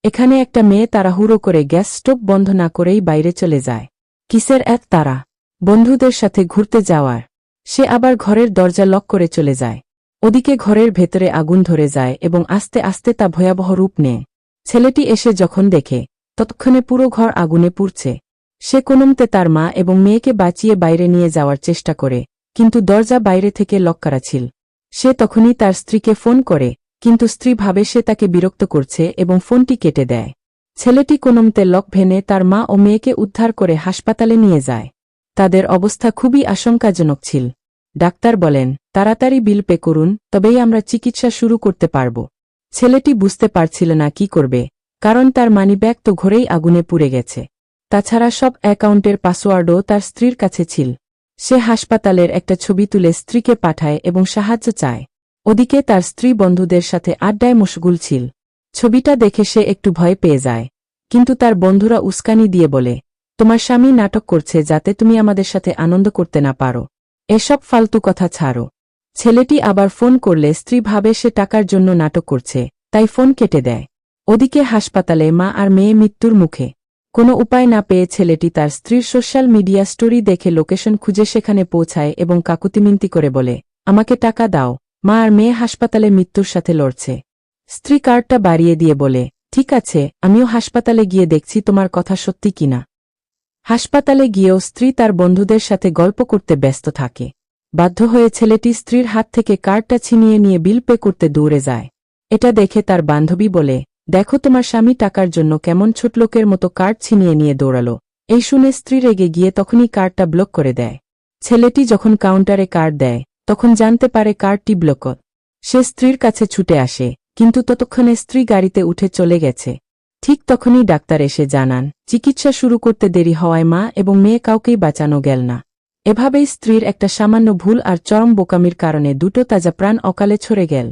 এখানে একটা মেয়ে তাড়াহুড়ো করে গ্যাস স্টোভ বন্ধ না করেই বাইরে চলে যায়। কিসের এত তাড়া? বন্ধুদের সাথে ঘুরতে যাওয়ার। সে আবার ঘরের দরজা লক করে চলে যায়। ওদিকে ঘরের ভেতরে আগুন ধরে যায় এবং আস্তে আস্তে তা ভয়াবহ রূপ নেয়। ছেলেটি এসে যখন দেখে, ততক্ষণে পুরো ঘর আগুনে পুড়ছে। সে কোনোমতে তার মা এবং মেয়েকে বাঁচিয়ে বাইরে নিয়ে যাওয়ার চেষ্টা করে, কিন্তু দরজা বাইরে থেকে লক করা ছিল। সে তখনই তার স্ত্রীকে ফোন করে, কিন্তু স্ত্রী ভাবে সে তাকে বিরক্ত করছে এবং ফোনটি কেটে দেয়। ছেলেটি কোনোমতে লক ভেঙে তার মা ও মেয়েকে উদ্ধার করে হাসপাতালে নিয়ে যায়। তাদের অবস্থা খুবই আশঙ্কাজনক ছিল। ডাক্তার বলেন, তাড়াতাড়ি বিল পে করুন, তবেই আমরা চিকিৎসা শুরু করতে পারব। ছেলেটি বুঝতে পারছিল না কি করবে, কারণ তার মানিব্যাগ তো ঘরেই আগুনে পুড়ে গেছে। তাছাড়া সব অ্যাকাউন্টের পাসওয়ার্ডও তার স্ত্রীর কাছে ছিল। সে হাসপাতালের একটা ছবি তুলে স্ত্রীকে পাঠায় এবং সাহায্য চায়। ওদিকে তার স্ত্রী বন্ধুদের সাথে আড্ডায় মশগুল ছিল। ছবিটা দেখে সে একটু ভয় পেয়ে যায়, কিন্তু তার বন্ধুরা উস্কানি দিয়ে বলে, তোমার স্বামী নাটক করছে যাতে তুমি আমাদের সাথে আনন্দ করতে না পারো। এসব ফালতু কথা ছাড়ো। ছেলেটি আবার ফোন করলে স্ত্রী ভাবে সে টাকার জন্য নাটক করছে, তাই ফোন কেটে দেয়। ওদিকে হাসপাতালে মা আর মেয়ে মৃত্যুর মুখে। কোনো উপায় না পেয়ে ছেলেটি তার স্ত্রীর সোশ্যাল মিডিয়া স্টোরি দেখে লোকেশন খুঁজে সেখানে পৌঁছায় এবং কাকুতিমিনতি করে বলে, আমাকে টাকা দাও। মা আর মেয়ে হাসপাতালে মৃত্যুর সাথে লড়ছে। স্ত্রী কার্ডটা বাড়িয়ে দিয়ে বলে, ঠিক আছে, আমিও হাসপাতালে গিয়ে দেখছি তোমার কথা সত্যি কিনা। হাসপাতালে গিয়েও স্ত্রী তার বন্ধুদের সাথে গল্প করতে ব্যস্ত থাকে। বাধ্য হয়ে ছেলেটি স্ত্রীর হাত থেকে কার্ডটা ছিনিয়ে নিয়ে বিল পে করতে দৌড়ে যায়। এটা দেখে তার বান্ধবী বলে, দেখো তোমার স্বামী টাকার জন্য কেমন ছোটলোকের মতো কার্ড ছিনিয়ে নিয়ে দৌড়ালো। এই শুনে স্ত্রী রেগে গিয়ে তখনই কার্ডটা ব্লক করে দেয়। ছেলেটি যখন কাউন্টারে কার্ড দেয়, তখন জানতে পারে কার্ডটি ব্লক। সে স্ত্রীর কাছে ছুটে আসে, কিন্তু ততক্ষণে স্ত্রী গাড়িতে উঠে চলে গেছে। ঠিক তখনই ডাক্তার এসে জানান, চিকিৎসা শুরু করতে দেরি হওয়ায় মা এবং মেয়ে কাউকেই বাঁচানো গেল না। এভাবেই স্ত্রীর একটা সামান্য ভুল আর চরম বোকামির কারণে দুটো তাজা প্রাণ অকালে ছড়ে গেল।